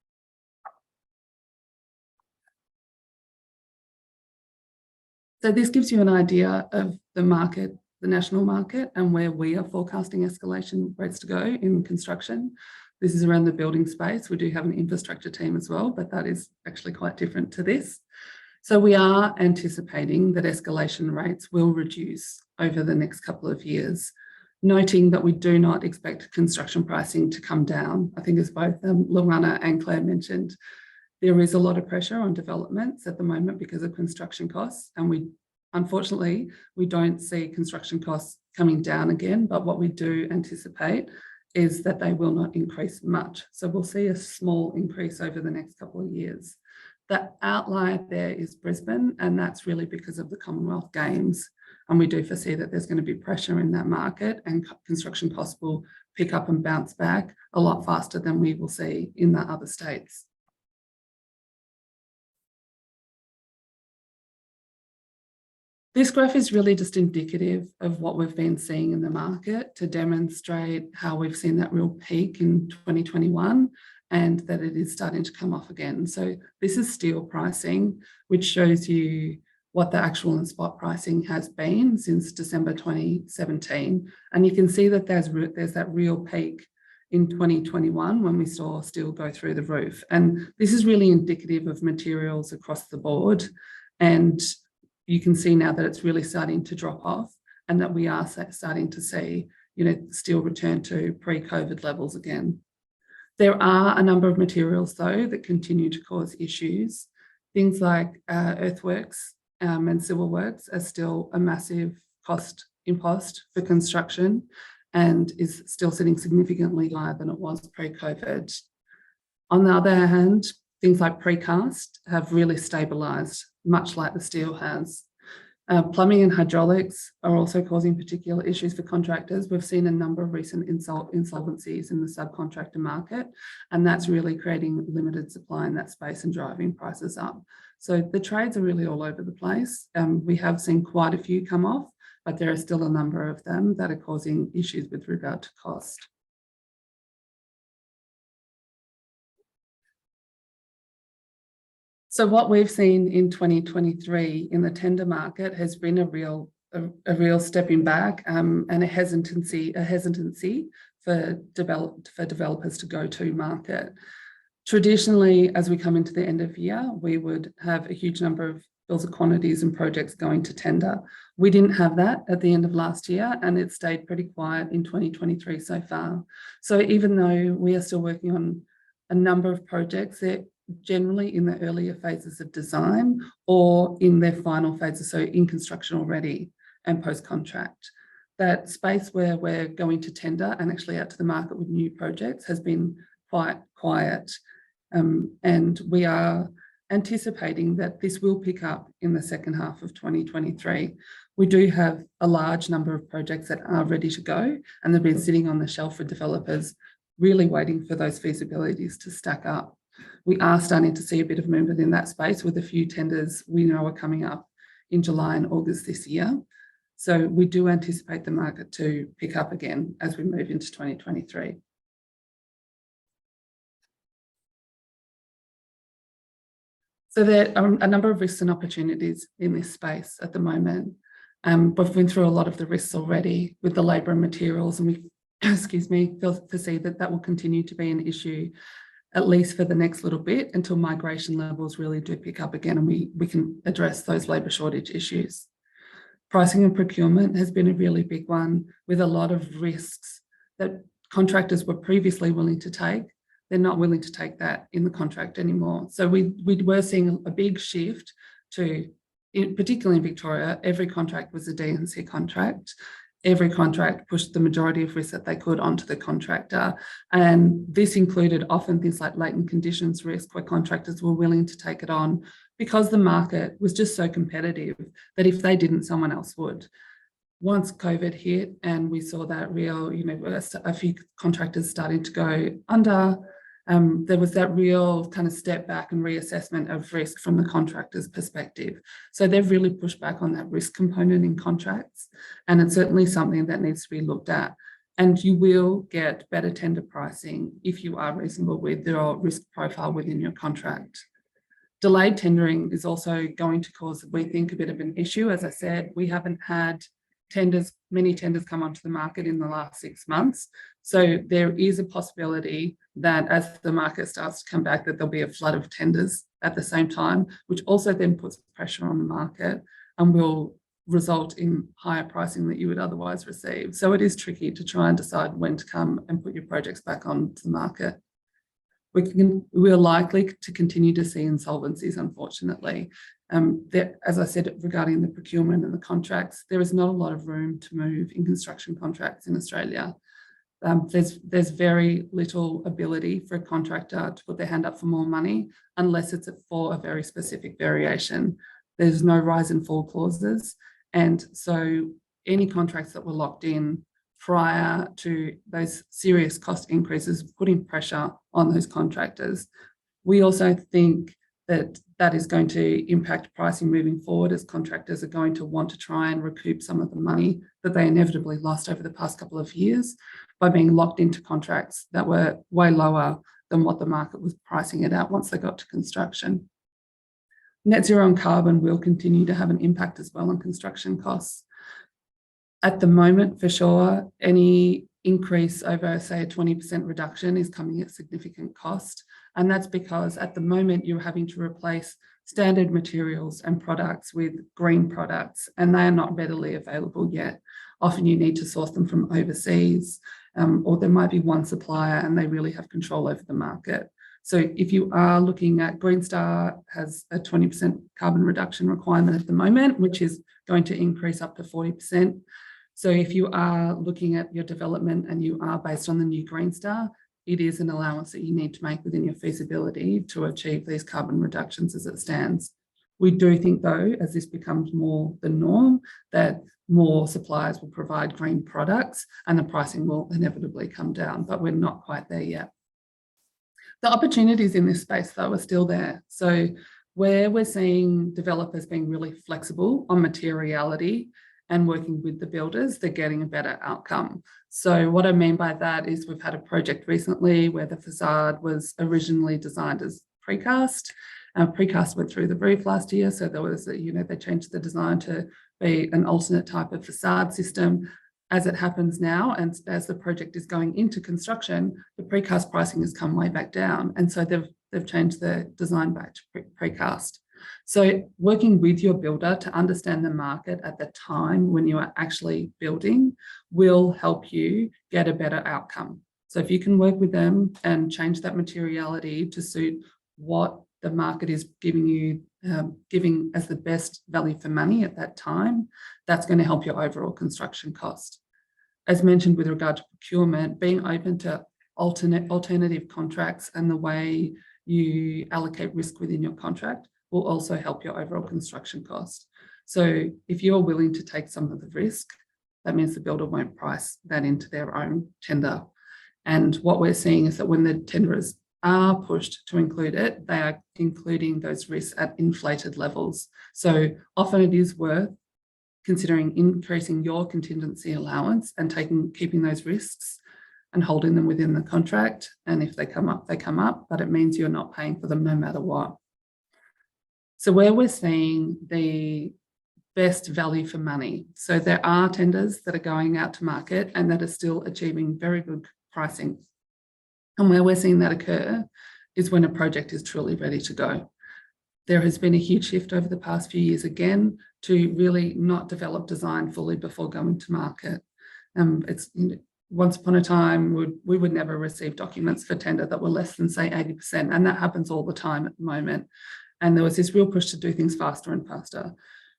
So this gives you an idea of the market, the national market, and where we are forecasting escalation rates to go in construction. This is around the building space. We do have an infrastructure team as well, but that is actually quite different to this. So we are anticipating that escalation rates will reduce over the next couple of years, noting that we do not expect construction pricing to come down. I think as both Luana and Claire mentioned, there is a lot of pressure on developments at the moment because of construction costs, and unfortunately, we don't see construction costs coming down again, but what we do anticipate is that they will not increase much. So we'll see a small increase over the next couple of years. The outlier there is Brisbane, and that's really because of the Commonwealth Games. And we do foresee that there's going to be pressure in that market, and construction costs will pick up and bounce back a lot faster than we will see in the other states. This graph is really just indicative of what we've been seeing in the market to demonstrate how we've seen that real peak in 2021 and that it is starting to come off again. So this is steel pricing, which shows you what the actual and spot pricing has been since December 2017. And you can see that there's that real peak in 2021 when we saw steel go through the roof. And this is really indicative of materials across the board. And you can see now that it's really starting to drop off, and that we are starting to see, steel return to pre-COVID levels again. There are a number of materials though that continue to cause issues. Things like earthworks and civil works are still a massive cost impost for construction, and is still sitting significantly higher than it was pre-COVID. On the other hand, things like precast have really stabilised, much like the steel has. Plumbing and hydraulics are also causing particular issues for contractors. We've seen a number of recent insolvencies in the subcontractor market, and that's really creating limited supply in that space and driving prices up. So the trades are really all over the place. We have seen quite a few come off, but there are still a number of them that are causing issues with regard to cost. So what we've seen in 2023 in the tender market has been a real stepping back and a hesitancy for developers to go to market. Traditionally, as we come into the end of year, we would have a huge number of bills of quantities and projects going to tender. We didn't have that at the end of last year, and it stayed pretty quiet in 2023 so far. So even though we are still working on a number of projects, they're generally in the earlier phases of design or in their final phases, so in construction already and post-contract. That space where we're going to tender and actually out to the market with new projects has been quite quiet. And we are anticipating that this will pick up in the second half of 2023. We do have a large number of projects that are ready to go, and they've been sitting on the shelf for developers, really waiting for those feasibilities to stack up. We are starting to see a bit of movement in that space with a few tenders we know are coming up in July and August this year. So we do anticipate the market to pick up again as we move into 2023. So there are a number of risks and opportunities in this space at the moment. We've been through a lot of the risks already with the labour and materials, and we, excuse me, foresee that that will continue to be an issue at least for the next little bit until migration levels really do pick up again and we can address those labour shortage issues. Pricing and procurement has been a really big one with a lot of risks that contractors were previously willing to take. They're not willing to take that in the contract anymore. So we were seeing a big shift to, particularly in Victoria, every contract was a D&C contract. Every contract pushed the majority of risk that they could onto the contractor. And this included often things like latent conditions risk, where contractors were willing to take it on because the market was just so competitive that if they didn't, someone else would. Once COVID hit and we saw that real, a few contractors starting to go under, there was that real kind of step back and reassessment of risk from the contractor's perspective. So they've really pushed back on that risk component in contracts. And it's certainly something that needs to be looked at. And you will get better tender pricing if you are reasonable with your risk profile within your contract. Delayed tendering is also going to cause, we think, a bit of an issue. As I said, we haven't had many tenders come onto the market in the last 6 months. So there is a possibility that as the market starts to come back, that there'll be a flood of tenders at the same time, which also then puts pressure on the market and will result in higher pricing that you would otherwise receive. So it is tricky to try and decide when to come and put your projects back onto the market. We're likely to continue to see insolvencies, unfortunately. As I said, regarding the procurement and the contracts, there is not a lot of room to move in construction contracts in Australia. There's very little ability for a contractor to put their hand up for more money unless it's for a very specific variation. There's no rise and fall clauses. And so any contracts that were locked in prior to those serious cost increases, putting pressure on those contractors. We also think that that is going to impact pricing moving forward, as contractors are going to want to try and recoup some of the money that they inevitably lost over the past couple of years by being locked into contracts that were way lower than what the market was pricing it out once they got to construction. Net zero and carbon will continue to have an impact as well on construction costs. At the moment, for sure, any increase over, say, a 20% reduction is coming at significant cost. And that's because at the moment you're having to replace standard materials and products with green products, and they are not readily available yet. Often you need to source them from overseas, or there might be one supplier and they really have control over the market. So if you are looking at Green Star has a 20% carbon reduction requirement at the moment, which is going to increase up to 40%. So if you are looking at your development and you are based on the new Green Star, it is an allowance that you need to make within your feasibility to achieve these carbon reductions as it stands. We do think, though, as this becomes more the norm, that more suppliers will provide green products and the pricing will inevitably come down, but we're not quite there yet. The opportunities in this space, though, are still there. So where we're seeing developers being really flexible on materiality and working with the builders, they're getting a better outcome. So what I mean by that is we've had a project recently where the facade was originally designed as precast. Precast went through the roof last year, so there was, they changed the design to be an alternate type of facade system. As it happens now, and as the project is going into construction, the precast pricing has come way back down, and so they've changed the design back to precast. So working with your builder to understand the market at the time when you are actually building will help you get a better outcome. So if you can work with them and change that materiality to suit what the market is giving you, giving as the best value for money at that time, that's going to help your overall construction cost. As mentioned with regard to procurement, being open to alternative contracts and the way you allocate risk within your contract will also help your overall construction cost. So if you're willing to take some of the risk, that means the builder won't price that into their own tender. And what we're seeing is that when the tenderers are pushed to include it, they are including those risks at inflated levels. So often it is worth considering increasing your contingency allowance and keeping those risks and holding them within the contract. And if they come up, they come up, but it means you're not paying for them no matter what. So where we're seeing the best value for money. So there are tenders that are going out to market and that are still achieving very good pricing. And where we're seeing that occur is when a project is truly ready to go. There has been a huge shift over the past few years again to really not develop design fully before going to market. Once upon a time, we would never receive documents for tender that were less than, say, 80%, and that happens all the time at the moment. And there was this real push to do things faster and faster.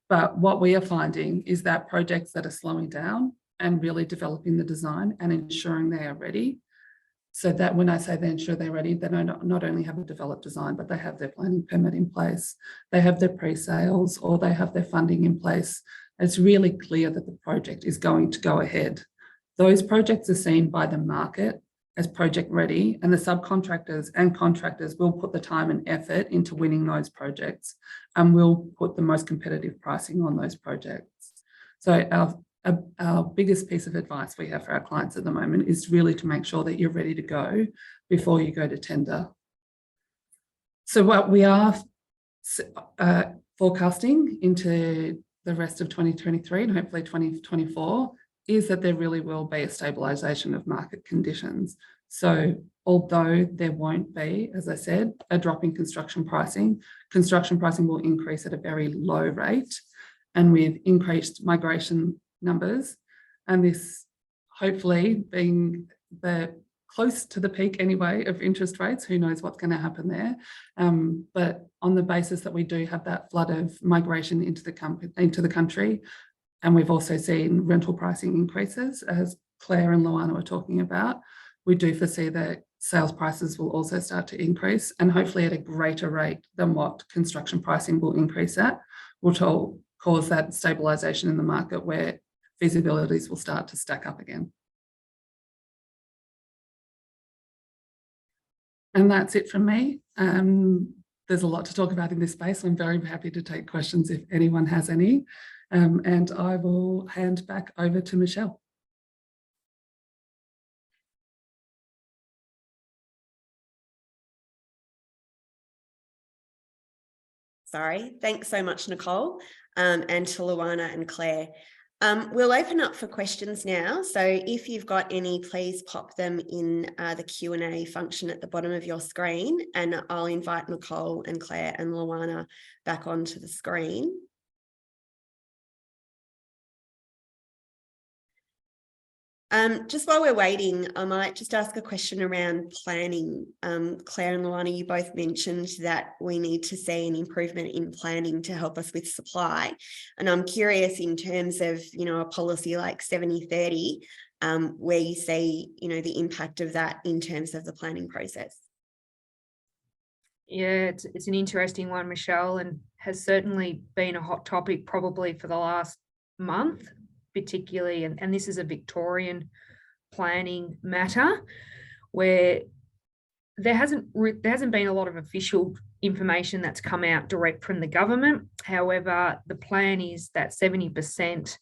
But what we are finding is that projects that are slowing down and really developing the design and ensuring they are ready, so that when I say they ensure they're ready, they not only have a developed design, but they have their planning permit in place, they have their pre-sales, or they have their funding in place. It's really clear that the project is going to go ahead. Those projects are seen by the market as project ready, and the subcontractors and contractors will put the time and effort into winning those projects and will put the most competitive pricing on those projects. So our biggest piece of advice we have for our clients at the moment is really to make sure that you're ready to go before you go to tender. So what we are forecasting into the rest of 2023 and hopefully 2024 is that there really will be a stabilisation of market conditions. So although there won't be, as I said, a drop in construction pricing will increase at a very low rate, and with increased migration numbers, and this hopefully being the close to the peak anyway of interest rates, who knows what's going to happen there, but on the basis that we do have that flood of migration into the country, and we've also seen rental pricing increases, as Claire and Luana were talking about, we do foresee that sales prices will also start to increase, and hopefully at a greater rate than what construction pricing will increase at, which will cause that stabilisation in the market where feasibilities will start to stack up again. And that's it from me. There's a lot to talk about in this space. I'm very happy to take questions if anyone has any. And I will hand back over to Michelle. Sorry, thanks so much, Nicole, and to Luana and Claire. We'll open up for questions now. So if you've got any, please pop them in the Q&A function at the bottom of your screen, and I'll invite Nicole and Claire and Luana back onto the screen. Just while we're waiting, I might just ask a question around planning. Claire and Luana, you both mentioned that we need to see an improvement in planning to help us with supply. And I'm curious in terms of, a policy like 70/30, where you see, the impact of that in terms of the planning process. Yeah, it's an interesting one, Michelle, and has certainly been a hot topic probably for the last month, particularly, and this is a Victorian planning matter where there hasn't been a lot of official information that's come out direct from the government. However, the plan is that 70%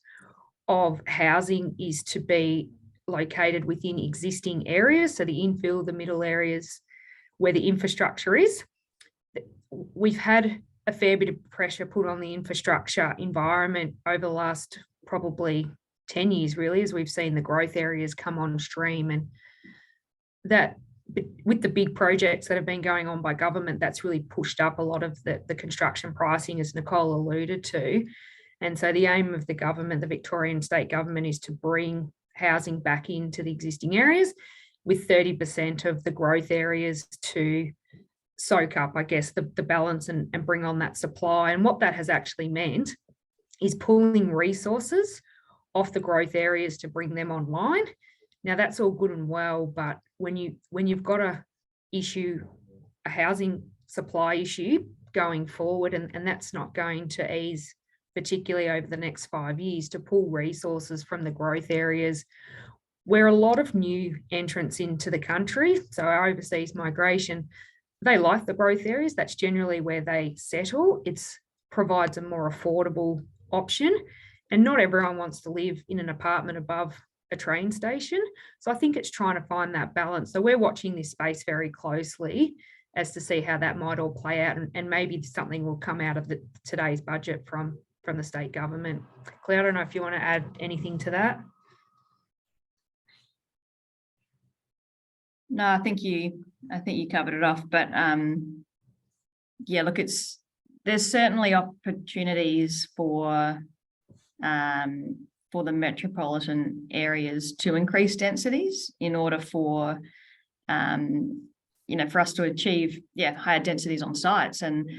of housing is to be located within existing areas, so the infill, the middle areas where the infrastructure is. We've had a fair bit of pressure put on the infrastructure environment over the last probably 10 years, really, as we've seen the growth areas come on stream, and that with the big projects that have been going on by government, that's really pushed up a lot of the construction pricing, as Nicole alluded to. And so the aim of the government, the Victorian state government, is to bring housing back into the existing areas with 30% of the growth areas to soak up, I guess, the balance and bring on that supply. And what that has actually meant is pulling resources off the growth areas to bring them online. Now that's all good and well, but when you've got a housing supply issue going forward, and that's not going to ease, particularly over the next 5 years, to pull resources from the growth areas we're a lot of new entrants into the country. So our overseas migration, they like the growth areas. That's generally where they settle. It provides a more affordable option. And not everyone wants to live in an apartment above a train station. So I think it's trying to find that balance. So we're watching this space very closely as to see how that might all play out, and maybe something will come out of today's budget from the state government. Claire, I don't know if you want to add anything to that. No, I think you covered it off, but yeah, look, there's certainly opportunities for the metropolitan areas to increase densities in order for for us to achieve higher densities on sites. And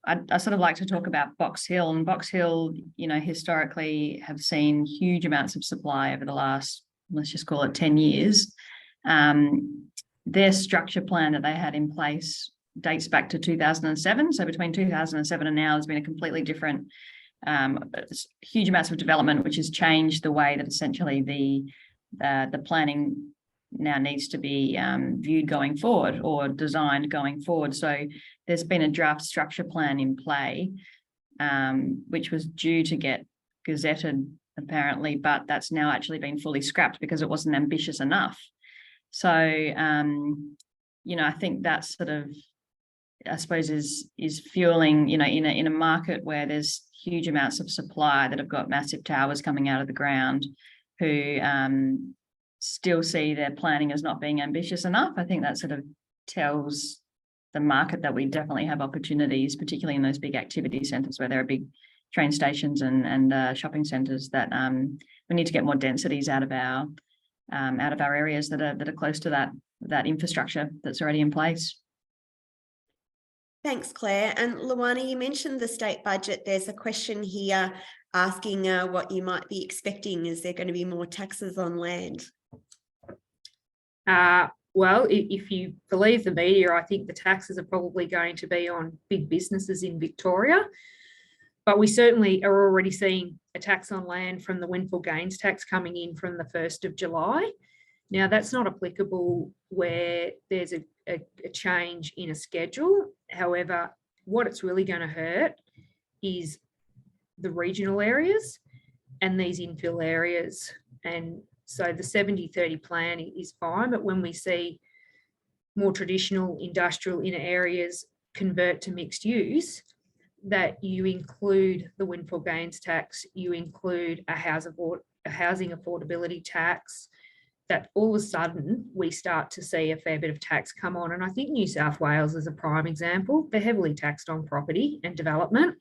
I sort of like to talk about Box Hill, and Box Hill, historically have seen huge amounts of supply over the last, let's just call it 10 years. Their structure plan that they had in place dates back to 2007. So between 2007 and now, there's been a completely different, huge amounts of development, which has changed the way that essentially the planning now needs to be viewed going forward or designed going forward. So there's been a draft structure plan in play, which was due to get gazetted apparently, but that's now actually been fully scrapped because it wasn't ambitious enough. So, I think that sort of, I suppose, is fueling, in a market where there's huge amounts of supply that have got massive towers coming out of the ground, who still see their planning as not being ambitious enough. I think that sort of tells the market that we definitely have opportunities, particularly in those big activity centres where there are big train stations and shopping centres, that we need to get more densities out of our areas that are close to that infrastructure that's already in place. Thanks, Claire. And Luana, you mentioned the state budget. There's a question here asking what you might be expecting. Is there going to be more taxes on land? Well, if you believe the media, I think the taxes are probably going to be on big businesses in Victoria. But we certainly are already seeing a tax on land from the windfall gains tax coming in from the 1st of July. Now, that's not applicable where there's a change in a schedule. However, what it's really going to hurt is the regional areas and these infill areas. And so the 70-30 plan is fine, but when we see more traditional industrial inner areas convert to mixed use, that you include the windfall gains tax, you include a housing affordability tax, that all of a sudden we start to see a fair bit of tax come on. And I think New South Wales is a prime example. They're heavily taxed on property and development.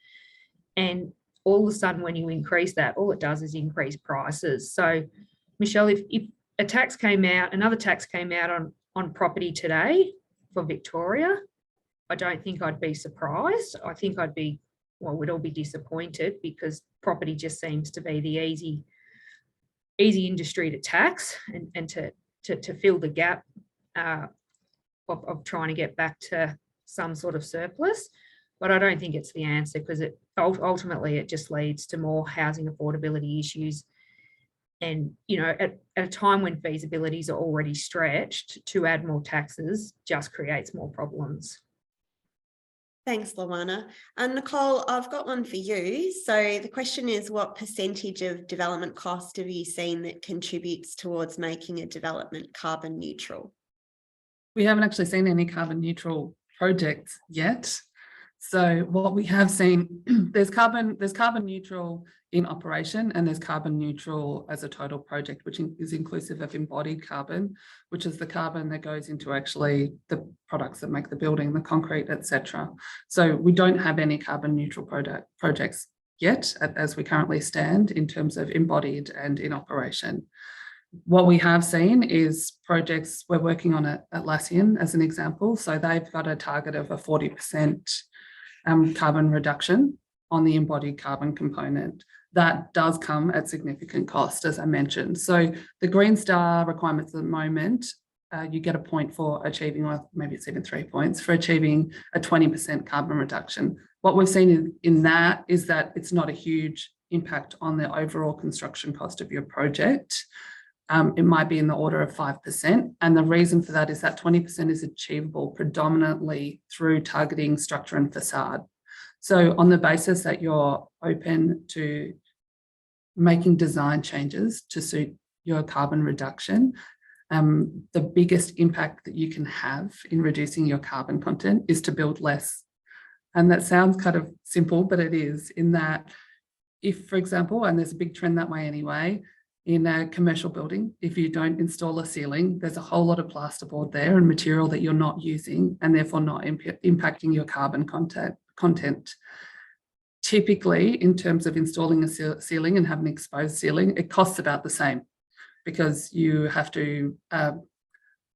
And all of a sudden when you increase that, all it does is increase prices. So Michelle, if a tax came out, another tax came out on property today for Victoria, I don't think I'd be surprised. I think we'd all be disappointed, because property just seems to be the easy industry to tax and to fill the gap of trying to get back to some sort of surplus. But I don't think it's the answer, because ultimately it just leads to more housing affordability issues. And, at a time when feasibilities are already stretched, to add more taxes just creates more problems. Thanks, Luana. And Nicole, I've got one for you. So the question is, what percentage of development cost have you seen that contributes towards making a development carbon neutral? We haven't actually seen any carbon neutral projects yet. So what we have seen, there's carbon neutral in operation, and there's carbon neutral as a total project, which is inclusive of embodied carbon, which is the carbon that goes into actually the products that make the building, the concrete, etc. So we don't have any carbon neutral projects yet as we currently stand in terms of embodied and in operation. What we have seen is projects we're working on at Atlassian as an example. So they've got a target of a 40% carbon reduction on the embodied carbon component. That does come at significant cost, as I mentioned. So the Green Star requirements at the moment, you get a point for achieving, or maybe it's even 3 points, for achieving a 20% carbon reduction. What we've seen in that is that it's not a huge impact on the overall construction cost of your project. it might be in the order of 5%. And the reason for that is that 20% is achievable predominantly through targeting structure and facade. So on the basis that you're open to making design changes to suit your carbon reduction, the biggest impact that you can have in reducing your carbon content is to build less. And that sounds kind of simple, but it is, in that if, for example, and there's a big trend that way anyway, in a commercial building, if you don't install a ceiling, there's a whole lot of plasterboard there and material that you're not using and therefore not impacting your carbon content. Typically, in terms of installing a ceiling and having an exposed ceiling, it costs about the same because you have to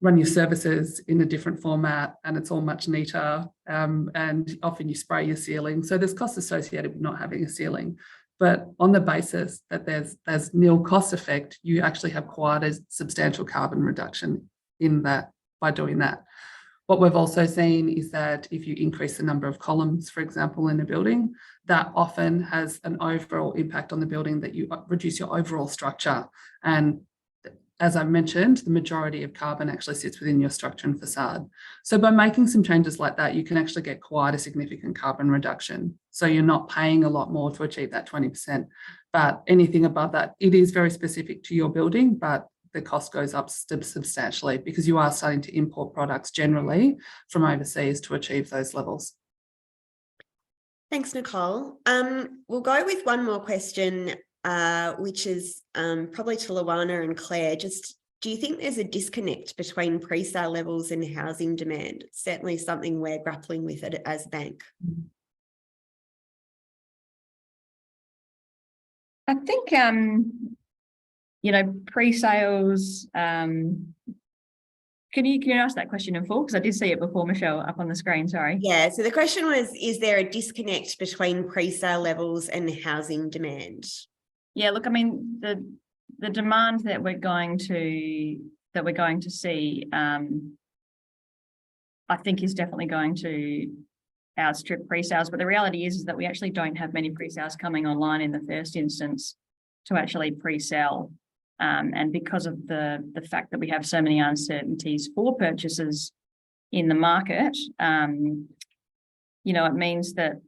run your services in a different format and it's all much neater, and often you spray your ceiling. So there's costs associated with not having a ceiling. But on the basis that there's nil cost effect, you actually have quite a substantial carbon reduction in that by doing that. What we've also seen is that if you increase the number of columns, for example, in a building, that often has an overall impact on the building, that you reduce your overall structure. And as I mentioned, the majority of carbon actually sits within your structure and facade. So by making some changes like that, you can actually get quite a significant carbon reduction. So you're not paying a lot more to achieve that 20%, but anything above that, it is very specific to your building, but the cost goes up substantially because you are starting to import products generally from overseas to achieve those levels. Thanks, Nicole. We'll go with one more question, which is probably to Luana and Claire. Just, do you think there's a disconnect between pre-sale levels and housing demand? It's certainly something we're grappling with as a bank. I think, pre-sales, can you ask that question in full? Because I did see it before, Michelle, up on the screen, sorry. Yeah, so the question was, is there a disconnect between pre-sale levels and housing demand? Yeah, look, I mean, the demand that we're going to see, I think is definitely going to outstrip pre-sales. But the reality is that we actually don't have many pre-sales coming online in the first instance to actually pre-sell. And because of the fact that we have so many uncertainties for purchases in the market, it means that,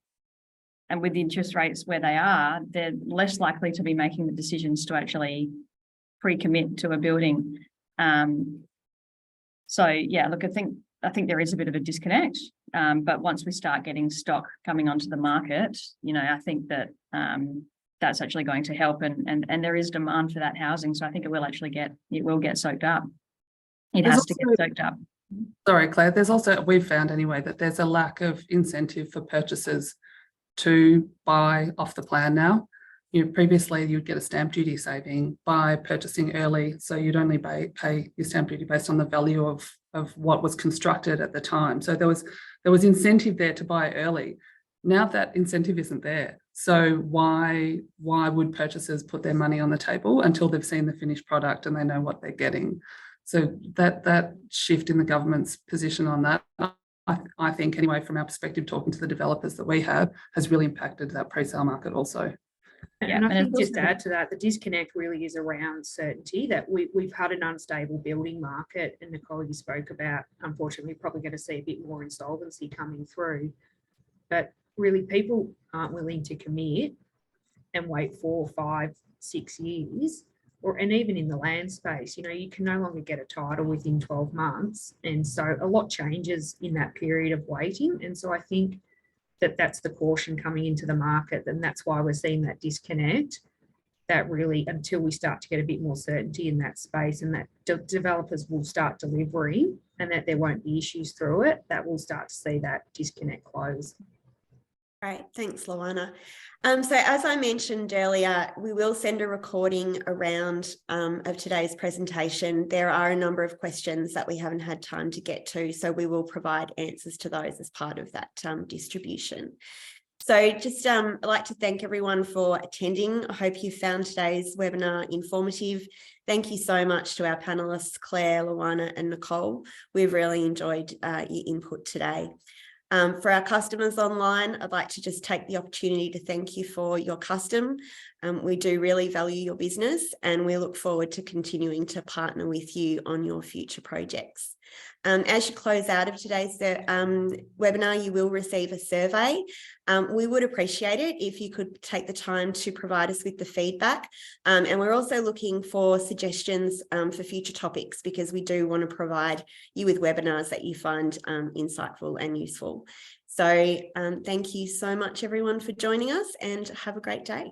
and with the interest rates where they are, they're less likely to be making the decisions to actually pre-commit to a building. So yeah, look, I think there is a bit of a disconnect. But once we start getting stock coming onto the market, I think that that's actually going to help, and there is demand for that housing. So I think it will get soaked up. It has to get soaked up. Sorry, Claire, there's also, we've found anyway, that there's a lack of incentive for purchasers to buy off the plan now. Previously you'd get a stamp duty saving by purchasing early. So you'd only pay your stamp duty based on the value of what was constructed at the time. So there was incentive there to buy early. Now that incentive isn't there. So why would purchasers put their money on the table until they've seen the finished product and they know what they're getting? So that shift in the government's position on that, I think anyway, from our perspective, talking to the developers that we have, has really impacted that pre-sale market also. Yeah, and I think just to add to that, the disconnect really is around certainty, that we've had an unstable building market, and Nicole, you spoke about, unfortunately, we're probably going to see a bit more insolvency coming through. But really, people aren't willing to commit and wait 4, 5, 6 years, and even in the land space, you can no longer get a title within 12 months. And so a lot changes in that period of waiting. And so I think that's the caution coming into the market, and that's why we're seeing that disconnect, that really, until we start to get a bit more certainty in that space, and that developers will start delivering and that there won't be issues through it, that we'll start to see that disconnect close. Great, thanks, Luana. So as I mentioned earlier, we will send a recording around of today's presentation. There are a number of questions that we haven't had time to get to, so we will provide answers to those as part of that distribution. So just I'd like to thank everyone for attending. I hope you found today's webinar informative. Thank you so much to our panelists, Claire, Luana and Nicole. We've really enjoyed your input today. For our customers online, I'd like to just take the opportunity to thank you for your custom. We do really value your business, and we look forward to continuing to partner with you on your future projects. As you close out of today's webinar, you will receive a survey. We would appreciate it if you could take the time to provide us with the feedback. And we're also looking for suggestions for future topics, because we do want to provide you with webinars that you find insightful and useful. So thank you so much, everyone, for joining us, and have a great day.